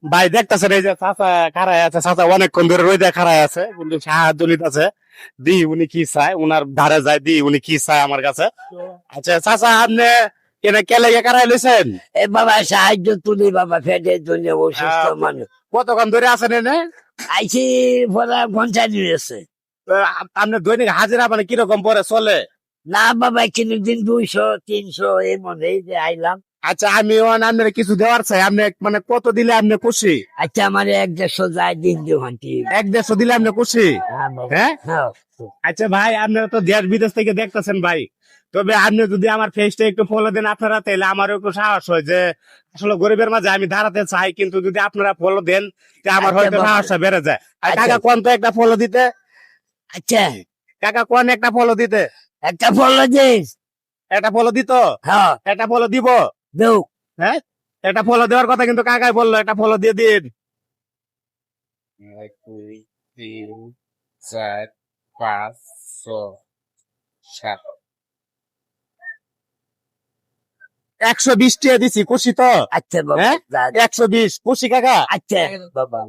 ভাই দেখতেছেন এই যে চাচা খাড়ায় আছে, চাচা অনেকক্ষণ ধরে রোদে খাড়ায় আছে, কিন্তু সাহায্য নিতেছে। দি উনি কি চায়, উনার ধারে যায়, দি উনি কি চায় আমার কাছে। আচ্ছা চাচা, আপনি এনে কে লেগে খাড়াই লইছেন? এ বাবা সাহায্য তুলি বাবা, পেটের জন্য অসুস্থ মানুষ। কতক্ষণ ধরে আছেন এনে? আইছি পরে 50 দিয়েছে। আপনার দৈনিক হাজিরা মানে কিরকম পরে চলে? না বাবা, কোনদিন 200 300 এই মনে এই যে আইলাম। আচ্ছা আমি আপনার কিছু দেওয়ার চাই, আপনি মানে কত দিলে আপনি খুশি? আচ্ছা আমার 150 যায় দিন দিওহান্টি। 150 দিলে আপনি খুশি? হ্যাঁ? হ্যাঁ আচ্ছা ভাই, আপনারা তো দেশ বিদেশ থেকে দেখতেছেন ভাই, তবে আপনি যদি আমার ফেসটা একটু ফলো দেন আপনারা, তাহলে আমারও একটু সাহস হয় যে আসলে গরিবের মাঝে আমি দাঁড়াতে চাই। কিন্তু যদি আপনারা ফলো দেন, তা আমার আচ্ছা হয়তো বাবা। সাহসটা বেড়ে যায়। আর আচ্ছা। কাকা কোন তো একটা ফলো দিতে, আচ্ছা কাকা কোন একটা ফলো দিতে, একটা ফলো দিস। একটা ফলো দিত, হ্যাঁ একটা ফলো দিব। দেও। হ্যাঁ, একটা ফলো দেওয়ার কথা কিন্তু কাকাই বললো, একটা ফলো দিয়ে দিন। 1 2 3 4 5 6 7 120 টাকা দিছি, খুশি তো? আচ্ছা বাবা হ্যাঁ, যা। 120 খুশি কাকা? আচ্ছা বাবা।